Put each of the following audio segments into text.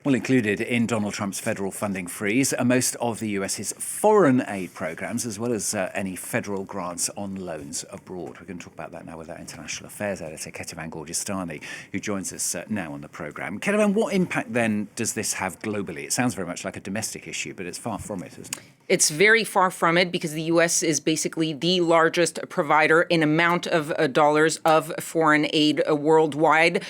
Well, included in Donald Trump's federal funding freeze are most of the US's foreign aid programs, as well as any federal grants on loans abroad. We're going to talk about that now with our international affairs editor, Kethevane Gorjestani, who joins us now on the programme. Kethevane, what impact then does this have globally? It sounds very much like a domestic issue, but it's far from it, isn't it? It's very far from it because the U.S. is basically the largest provider in amount of dollars of foreign aid worldwide.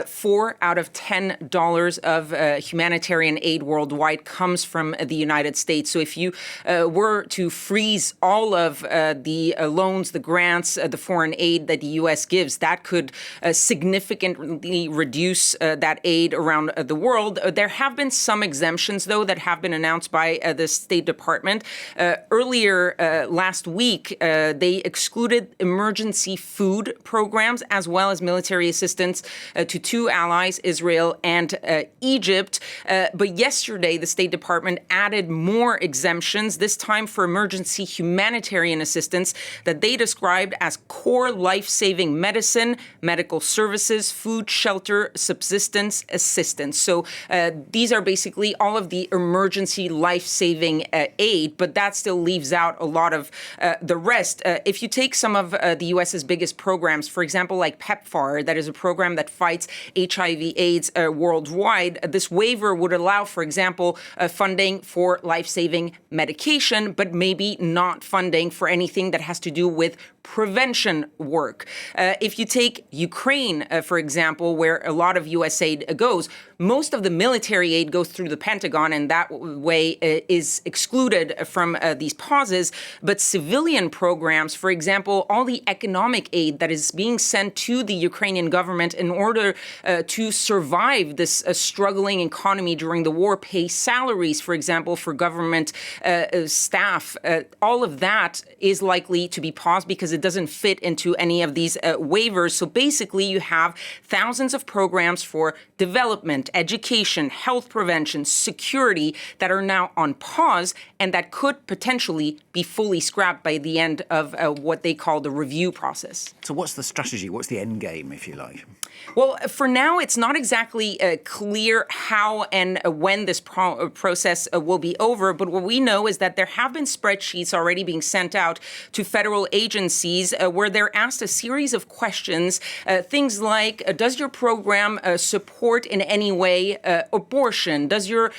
4 out of $10 of humanitarian aid worldwide comes from the United States. So if you were to freeze all of the loans, the grants, the foreign aid that the U.S. gives, that could significantly reduce that aid around the world. There have been some exemptions, though, that have been announced by the State Department. Earlier last week, they excluded emergency food programs as well as military assistance to 2 allies, Israel and Egypt. But yesterday, the State Department added more exemptions, this time for emergency humanitarian assistance that they described as core life-saving medicine, medical services, food, shelter, subsistence assistance. So these are basically all of the emergency life-saving aid, but that still leaves out a lot of the rest. If you take some of the U.S.'s biggest programs, for example, like PEPFAR, that is a program that fights HIV/AIDS worldwide, this waiver would allow, for example, funding for life-saving medication, but maybe not funding for anything that has to do with prevention work. If you take Ukraine, for example, where a lot of U.S. aid goes, most of the military aid goes through the Pentagon, and that way is excluded from these pauses. But civilian programs, for example, all the economic aid that is being sent to the Ukrainian government in order to survive this struggling economy during the war, pay salaries, for example, for government staff, all of that is likely to be paused because it doesn't fit into any of these waivers. So basically, you have thousands of programs for development, education, health prevention, security that are now on pause and that could potentially be fully scrapped by the end of what they call the review process. So what's the strategy? What's the end game, if you like? Well, for now, it's not exactly clear how and when this process will be over. But what we know is that there have been spreadsheets already being sent out to federal agencies where they're asked a series of questions, things like, does your program support in any way abortion? Does your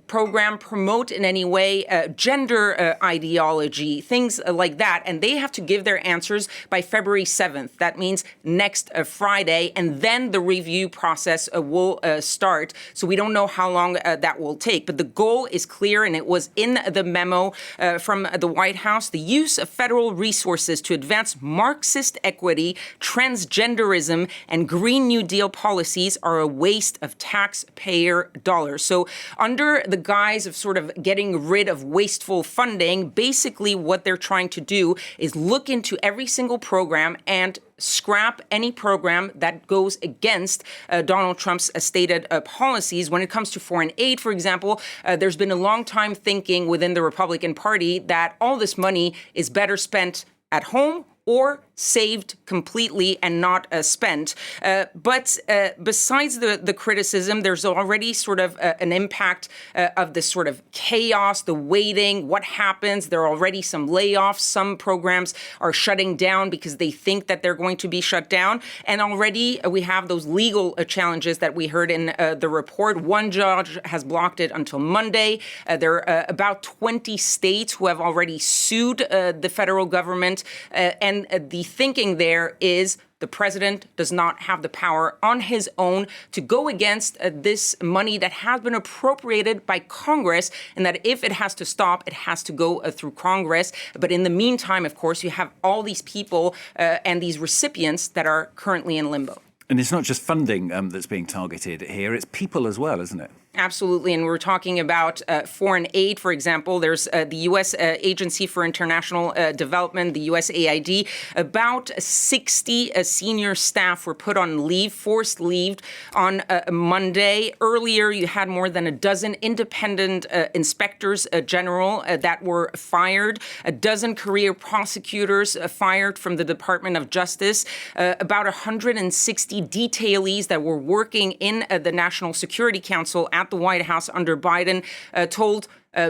program promote in any way gender ideology? Things like that. And they have to give their answers by February 7th. That means next Friday. And then the review process will start. So we don't know how long that will take. But the goal is clear, and it was in the memo from the White House. The use of federal resources to advance Marxist equity, transgenderism, and Green New Deal policies are a waste of taxpayer dollars. So under the guise of sort of getting rid of wasteful funding, basically what they're trying to do is look into every single program and scrap any program that goes against Donald Trump's stated policies. When it comes to foreign aid, for example, there's been a long time thinking within the Republican Party that all this money is better spent at home or saved completely and not spent. But besides the criticism, there's already sort of an impact of this sort of chaos, the waiting, what happens. There are already some layoffs. Some programs are shutting down because they think that they're going to be shut down. And already we have those legal challenges that we heard in the report. One judge has blocked it until Monday. There are about 20 states who have already sued the federal government. And the thinking there is the president does not have the power on his own to go against this money that has been appropriated by Congress, and that if it has to stop, it has to go through Congress. But in the meantime, of course, you have all these people and these recipients that are currently in limbo. And it's not just funding that's being targeted here, it's people as well, isn't it? Absolutely. And we're talking about foreign aid, for example. There's the U.S. Agency for International Development, the USAID. About 60 senior staff were put on leave, forced leave on Monday. Earlier, you had more than a dozen independent inspectors general that were fired, a dozen career prosecutors fired from the Department of Justice, about 160 detailees that were working in the National Security Council at at the White House under Biden, told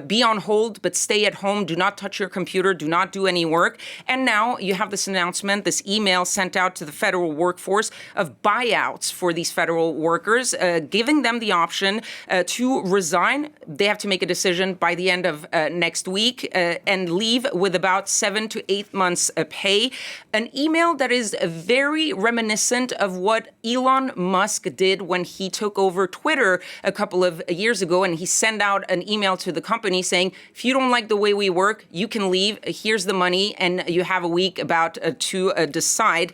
be on hold, but stay at home. Do not touch your computer. Do not do any work. And now you have this announcement, this email sent out to the federal workforce of buyouts for these federal workers, giving them the option to resign. They have to make a decision by the end of next week and leave with about 7 to 8 months pay. An email that is very reminiscent of what Elon Musk did when he took over Twitter a couple of years ago, and he sent out an email to the company saying, if you don't like the way we work, you can leave. Here's the money, and you have a week about to decide.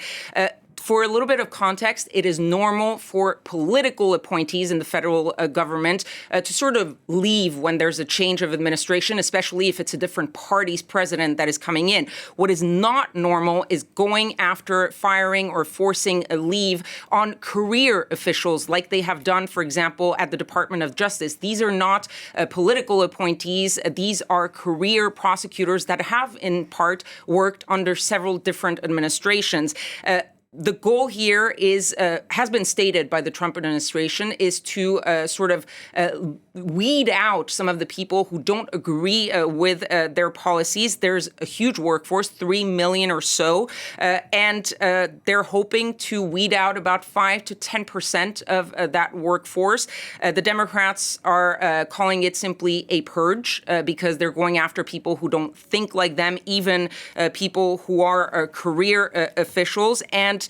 For a little bit of context, it is normal for political appointees in the federal government to sort of leave when there's a change of administration, especially if it's a different party's president that is coming in. What is not normal is going after firing or forcing a leave on career officials like they have done, for example, at the Department of Justice. These are not political appointees. These are career prosecutors that have, in part, worked under several different administrations. The goal here is has been stated by the Trump administration is to sort of weed out some of the people who don't agree with their policies. There's a huge workforce, 3 million or so, and they're hoping to weed out about 5 to 10% of that workforce. The Democrats are calling it simply a purge because they're going after people who don't think like them, even people who are career officials. And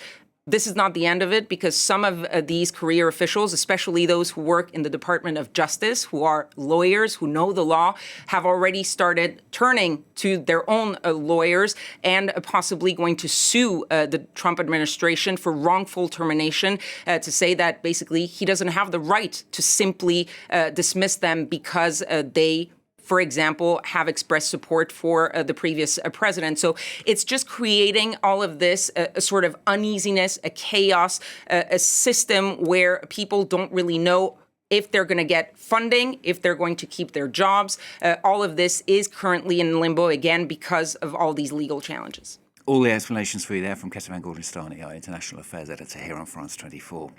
this is not the end of it, because some of these career officials, especially those who work in the Department of Justice, who are lawyers, who know the law, have already started turning to their own lawyers and possibly going to sue the Trump administration for wrongful termination, to say that basically he doesn't have the right to simply dismiss them because they, for example, have expressed support for the previous president. So it's just creating all of this, a sort of uneasiness, a chaos, a system where people don't really know if they're going to get funding, if they're going to keep their jobs. All of this is currently in limbo, again, because of all these legal challenges. All the explanations for you there from Kethevane Gorjestani, our international affairs editor here on France 24.